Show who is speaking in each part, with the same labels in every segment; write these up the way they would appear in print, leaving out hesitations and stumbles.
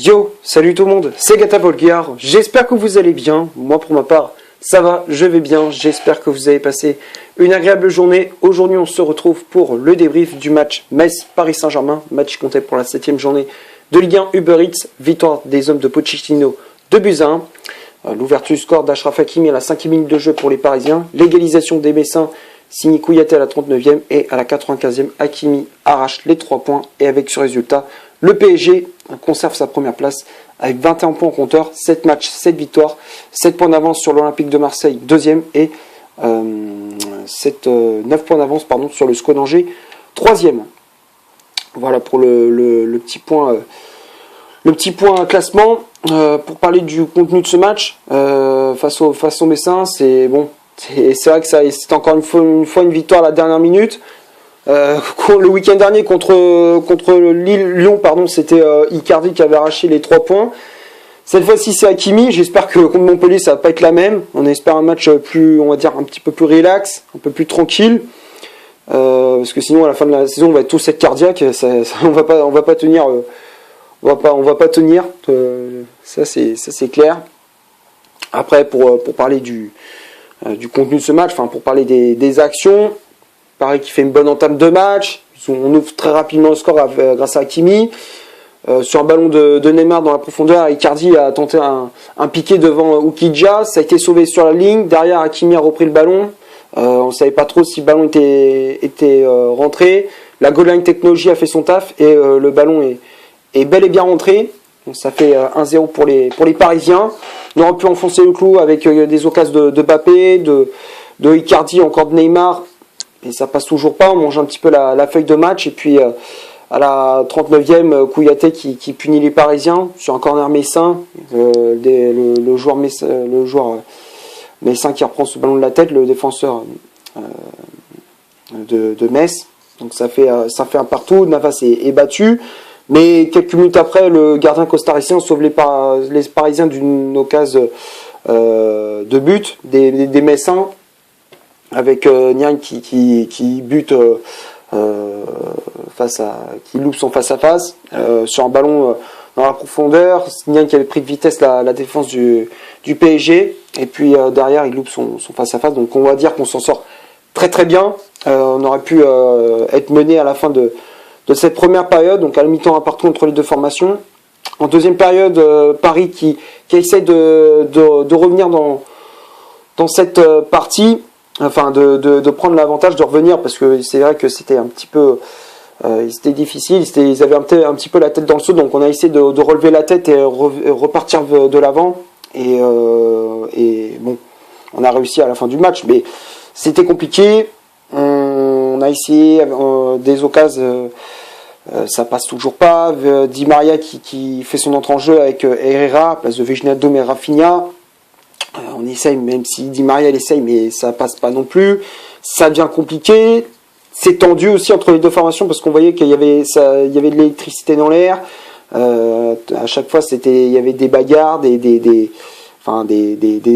Speaker 1: Yo, salut tout le monde, c'est Gata Volgar, j'espère que vous allez bien, moi pour ma part, ça va, je vais bien, j'espère que vous avez passé une agréable journée. Aujourd'hui on se retrouve pour le débrief du match Metz-Paris Saint-Germain, match compté pour la 7ème journée de Ligue 1 Uber Eats, victoire des hommes de Pochettino 2-1, l'ouverture du score d'Achraf Hakimi à la 5e minute de jeu pour les Parisiens, l'égalisation des Messins, signé Kouyaté à la 39e et à la 95e, Hakimi arrache les 3 points et avec ce résultat, le PSG conserve sa première place avec 21 points au compteur, 7 matchs, 7 victoires, 7 points d'avance sur l'Olympique de Marseille, 2e, et 9 points d'avance sur le SCO d'Angers, 3e. Voilà pour le petit point classement. Pour parler du contenu de ce match, face aux Messins, c'est bon. C'est vrai que c'est encore une fois une victoire à la dernière minute. Le week-end dernier contre Lyon, c'était Icardi qui avait arraché les 3 points. Cette fois-ci c'est Hakimi. J'espère que contre Montpellier ça va pas être la même. On espère un match plus, on va dire, un petit peu plus relax, un peu plus tranquille. Parce que sinon à la fin de la saison on va tous être cardiaque. On va pas tenir. On va pas tenir. Ça c'est clair. Après pour parler du contenu de ce match, pour parler des actions. Pareil qui fait une bonne entame de match. On ouvre très rapidement le score grâce à Hakimi. Sur un ballon de Neymar dans la profondeur, Icardi a tenté un piqué devant Ukidja. Ça a été sauvé sur la ligne. Derrière, Hakimi a repris le ballon. On ne savait pas trop si le ballon était rentré. La goal line technologie a fait son taf et le ballon est bel et bien rentré. Donc ça fait 1-0 pour les Parisiens. On aurait pu enfoncer le clou avec des occasions de Mbappé, de Icardi, encore de Neymar. Et ça passe toujours pas, on mange un petit peu la feuille de match. Et puis à la 39e, Kouyaté qui punit les Parisiens sur un corner messin. Le joueur messin qui reprend ce ballon de la tête, le défenseur de Metz. Donc ça fait un partout, Navas est battu. Mais quelques minutes après, le gardien costaricien sauve les Parisiens d'une occasion de but des Messins. Avec Niang qui bute qui loupe son face-à-face sur un ballon dans la profondeur. Niang qui avait pris de vitesse la défense du PSG, et puis derrière il loupe son face-à-face. Donc on va dire qu'on s'en sort très très bien. On aurait pu être mené à la fin de cette première période, donc à la mi-temps un partout entre les deux formations. En deuxième période, Paris qui essaie de revenir dans cette partie. De prendre l'avantage, de revenir, parce que c'est vrai que c'était un petit peu c'était difficile, ils avaient un petit peu la tête dans le seau, donc on a essayé de relever la tête et repartir de l'avant, et bon, on a réussi à la fin du match, mais c'était compliqué. On a essayé des occasions, ça passe toujours pas. Di Maria qui fait son entrée en jeu avec Herrera à place de Wijnaldum et Rafinha. On essaye, même si Di Maria essaye, mais ça passe pas non plus. Ça devient compliqué. C'est tendu aussi entre les deux formations, parce qu'on voyait qu'il y avait de l'électricité dans l'air. À chaque fois, il y avait des bagarres, des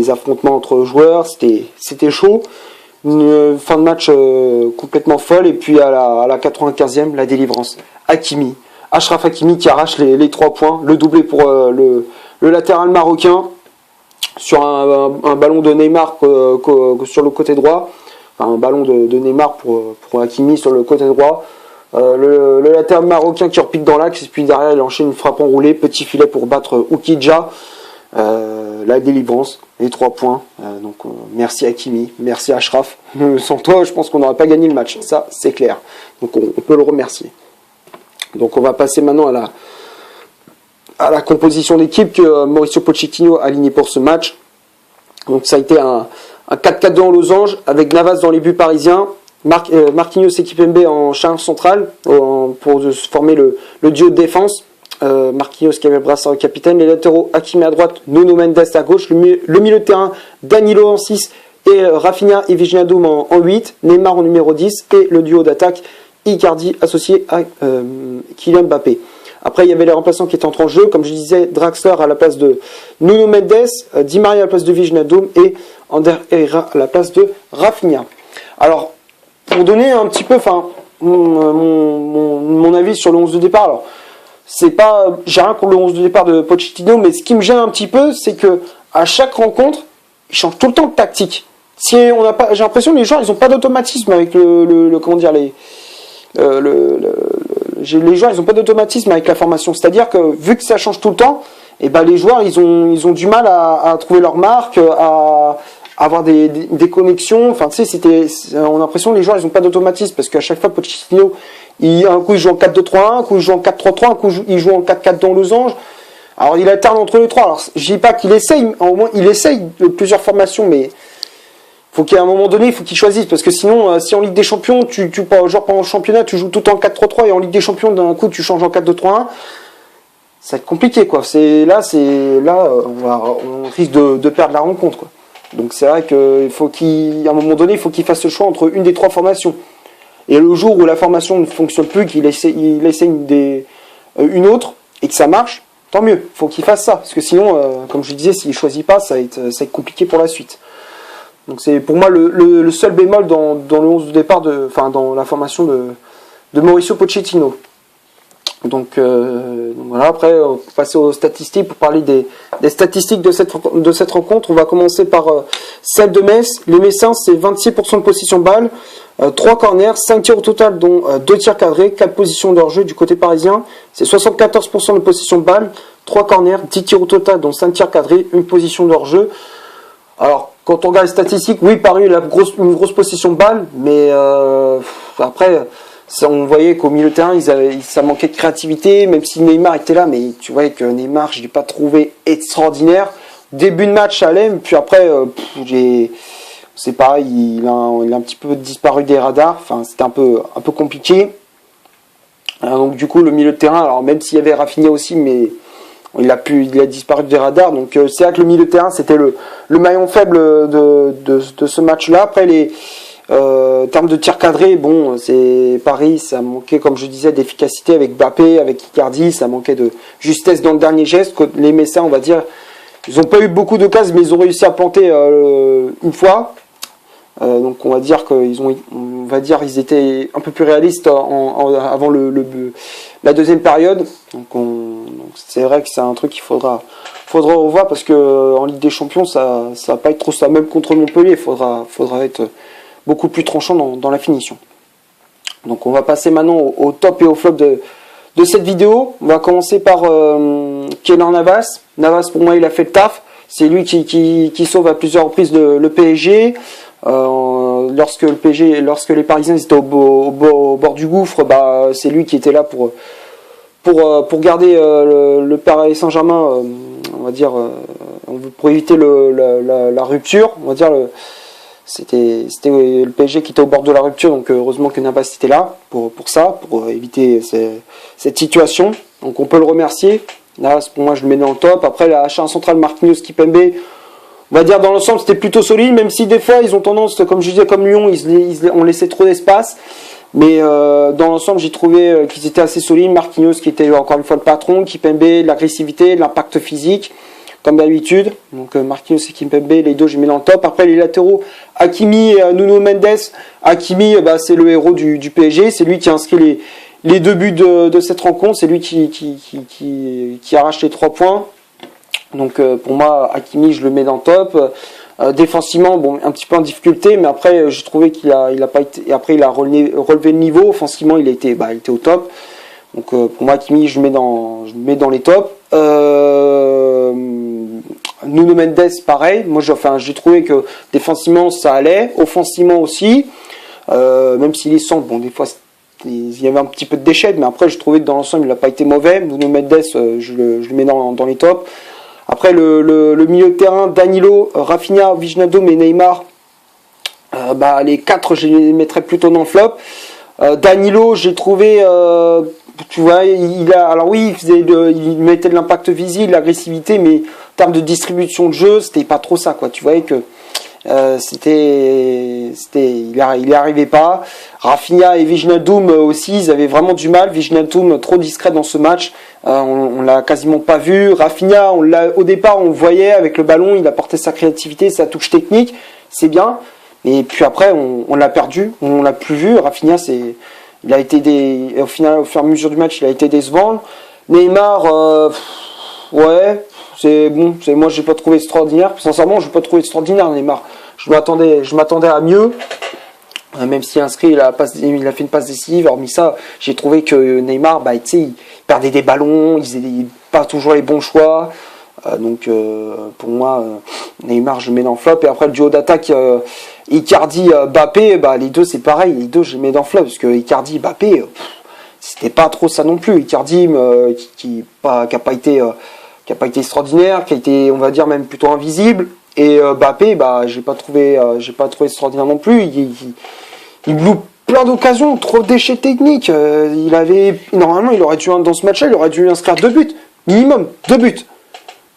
Speaker 1: affrontements entre joueurs. C'était chaud. Une fin de match complètement folle. Et puis à la 95e, la délivrance. Achraf Hakimi qui arrache les 3 points. Le doublé pour le latéral marocain. Sur un ballon de Neymar sur le côté droit, un ballon de Neymar pour Hakimi sur le côté droit, le latéral marocain qui repique dans l'axe, et puis derrière il enchaîne une frappe enroulée, petit filet pour battre Ukidja, la délivrance, les 3 points. Donc merci Hakimi, merci Achraf. Sans toi, je pense qu'on n'aurait pas gagné le match, ça c'est clair. Donc on peut le remercier. Donc on va passer maintenant à la composition d'équipe que Mauricio Pochettino a aligné pour ce match. Donc ça a été un 4-4-2 en losange, avec Navas dans les buts parisiens, Marquinhos et Kimpembe en charge centrale pour former le duo de défense. Marquinhos qui avait le brassard capitaine, les latéraux Hakimi à droite, Nuno Mendes à gauche, le milieu de terrain Danilo en 6 et Rafinha et Wijnaldum en 8, Neymar en numéro 10 et le duo d'attaque Icardi associé à Kylian Mbappé. Après, il y avait les remplaçants qui étaient entrés en jeu, comme je disais, Draxler à la place de Nuno Mendes, Di Maria à la place de Wijnaldum et Ander Herrera à la place de Rafinha. Alors, pour donner un petit peu mon avis sur le 11 de départ, alors c'est pas, j'ai rien contre le 11 de départ de Pochettino, mais ce qui me gêne un petit peu, c'est que à chaque rencontre, il change tout le temps de tactique. Si on n'a pas, j'ai l'impression que les joueurs, ils ont pas d'automatisme avec comment dire, les joueurs, ils ont pas d'automatisme avec la formation. C'est-à-dire que vu que ça change tout le temps, et ben les joueurs, ils ont du mal à trouver leur marque, à avoir des connexions. Enfin, tu sais, on a l'impression que les joueurs, ils ont pas d'automatisme parce qu'à chaque fois, Pochettino, un coup il joue en 4-2-3-1, un coup il joue en 4-3-3, un coup il joue en 4-4 dans losange. Alors il alterne entre les trois. Alors je dis pas qu'il essaye, au moins il essaye de plusieurs formations, mais faut qu'à un moment donné, il faut qu'il choisisse parce que sinon, si en Ligue des Champions, genre pendant le championnat, tu joues tout en 4-3-3 et en Ligue des Champions d'un coup tu changes en 4-2-3-1, ça va être compliqué quoi. On risque de perdre la rencontre quoi. Donc c'est vrai qu'il faut qu'à un moment donné, il faut qu'il fasse le choix entre une des trois formations. Et le jour où la formation ne fonctionne plus, qu'il essaie une autre et que ça marche, tant mieux. Il faut qu'il fasse ça. Parce que sinon, comme je disais, s'il ne choisit pas, ça va être compliqué pour la suite. Donc c'est pour moi le seul bémol dans le 11 de départ, dans la formation de Mauricio Pochettino. Donc voilà, après on va passer aux statistiques pour parler des statistiques de cette rencontre. On va commencer par celle de Metz. Les Messins, c'est 26% de possession de balle, 3 corners, 5 tirs au total, dont 2 tirs cadrés, 4 positions de hors-jeu. Du côté parisien, c'est 74% de possession de balle, 3 corners, 10 tirs au total, dont 5 tirs cadrés, une position de hors-jeu. Alors, quand on regarde les statistiques, oui, Paris a une grosse possession de balle, mais après... on voyait qu'au milieu de terrain, ça manquait de créativité, même si Neymar était là, mais tu voyais que Neymar, je ne l'ai pas trouvé extraordinaire. Début de match, ça allait, puis après, c'est pareil, il a un petit peu disparu des radars, enfin, c'était un peu compliqué. Donc du coup, le milieu de terrain, alors même s'il y avait Rafinha aussi, mais il a disparu des radars, donc c'est vrai que le milieu de terrain, c'était le maillon faible de ce match-là. Après, en termes de tir cadré, bon, c'est Paris, ça manquait, comme je disais, d'efficacité avec Mbappé, avec Icardi, ça manquait de justesse dans le dernier geste. Les Messins, on va dire, ils n'ont pas eu beaucoup d'occasions, mais ils ont réussi à planter une fois. Donc on va dire qu'ils étaient un peu plus réalistes avant la deuxième période. Donc c'est vrai que c'est un truc qu'il faudra revoir parce que en Ligue des Champions, ça va pas être trop ça. Même contre Montpellier, il faudra être beaucoup plus tranchant dans la finition. Donc on va passer maintenant au top et au flop de cette vidéo. On va commencer par Keylor Navas. Navas, pour moi, il a fait le taf. C'est lui qui sauve à plusieurs reprises le PSG. Lorsque les Parisiens étaient au bord du gouffre, c'est lui qui était là pour garder le Paris Saint-Germain, on va dire, pour éviter la rupture, on va dire c'était le PSG qui était au bord de la rupture, donc heureusement que Navas était là pour éviter cette situation. Donc on peut le remercier. Navas, pour moi, je le mets dans le top. Après, la charge centrale Marquinhos, Kimpembe, on va dire dans l'ensemble c'était plutôt solide, même si des fois ils ont tendance, comme je disais, comme Lyon, on laissait trop d'espace. Mais dans l'ensemble, j'ai trouvé qu'ils étaient assez solides. Marquinhos qui était encore une fois le patron, Kimpembe, l'agressivité, l'impact physique, comme d'habitude. Donc Marquinhos et Kimpembe, les deux, je mets dans le top. Après les latéraux, Hakimi et Nuno Mendes. Hakimi, c'est le héros du PSG. C'est lui qui a inscrit les 2 buts de cette rencontre. C'est lui qui arrache les 3 points. Donc pour moi, Hakimi, je le mets dans le top. Défensivement, bon, un petit peu en difficulté, mais après, j'ai trouvé qu'il a pas été. Et après, il a relevé le niveau. Offensivement, il était au top. Donc pour moi, Hakimi, je le mets dans les tops. Nuno Mendes, pareil. Moi, j'ai trouvé que défensivement, ça allait. Offensivement aussi. Même s'il est centre, bon, des fois, il y avait un petit peu de déchets, mais après, je trouvais que dans l'ensemble, il n'a pas été mauvais. Nuno Mendes, je le mets dans les tops. Après, le milieu de terrain, Danilo, Rafinha, Wijnaldum et Neymar, les 4, je les mettrais plutôt dans le flop. Danilo, j'ai trouvé, tu vois, il mettait de l'impact visible, l'agressivité, mais en termes de distribution de jeu, c'était pas trop ça, quoi. Tu voyais que il y arrivait pas. Rafinha et Wijnaldum aussi, ils avaient vraiment du mal. Wijnaldum trop discret dans ce match, on l'a quasiment pas vu. Rafinha, au départ, on le voyait avec le ballon, il apportait sa créativité, sa touche technique, c'est bien. Et puis après, on l'a perdu, on l'a plus vu. Rafinha, au final, au fur et à mesure du match, il a été décevant. Neymar, ouais, c'est bon. Moi, j'ai pas trouvé extraordinaire. Sincèrement, je n'ai pas trouvé extraordinaire Neymar. Je m'attendais à mieux. Même s'il inscrit, il a fait une passe décisive. Hormis ça, j'ai trouvé que Neymar, il perdait des ballons, il faisait pas toujours les bons choix. Donc pour moi, Neymar, je mets dans flop. Et après le duo d'attaque, Icardi, Mbappé, les deux c'est pareil. Les deux, je mets dans flop parce que Icardi, Mbappé, c'était pas trop ça non plus. Icardi, qui a pas été extraordinaire, qui a été, on va dire, même plutôt invisible. Et Mbappé, j'ai pas trouvé extraordinaire non plus. Il loupe plein d'occasions, trop de déchets techniques. Normalement, il aurait dû, dans ce match-là, il aurait dû inscrire 2 buts. Minimum, 2 buts.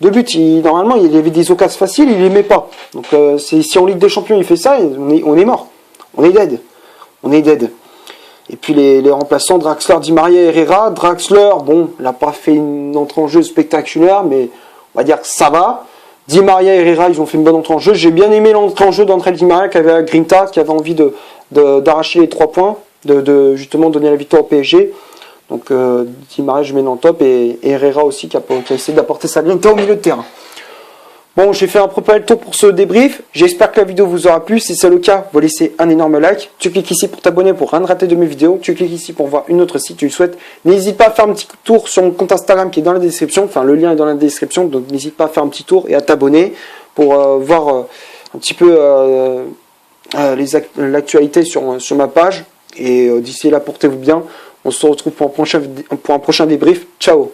Speaker 1: 2 buts, normalement, il y avait des occasions faciles, il les met pas. Donc, si en Ligue des Champions, il fait ça, on est mort. On est dead. On est dead. Et puis, les remplaçants, Draxler, Di Maria, Herrera. Draxler, bon, il n'a pas fait une entrée en jeu spectaculaire, mais on va dire que ça va. Di Maria et Herrera, ils ont fait une bonne entrée en jeu. J'ai bien aimé l'entrée en jeu d'André Di Maria qui avait à Grinta, qui avait envie d'arracher les 3 points, de justement donner la victoire au PSG. Donc Di Maria, je mets dans le top, et Herrera aussi qui a essayé d'apporter sa Grinta au milieu de terrain. Bon, j'ai fait un peu le tour pour ce débrief. J'espère que la vidéo vous aura plu. Si c'est le cas, vous laissez un énorme like. Tu cliques ici pour t'abonner pour rien rater de mes vidéos. Tu cliques ici pour voir une autre si tu le souhaites. N'hésite pas à faire un petit tour sur mon compte Instagram qui est dans la description. Enfin, le lien est dans la description. Donc n'hésite pas à faire un petit tour et à t'abonner pour voir un petit peu l'actualité sur ma page. Et d'ici là, portez-vous bien. On se retrouve pour un prochain débrief. Ciao!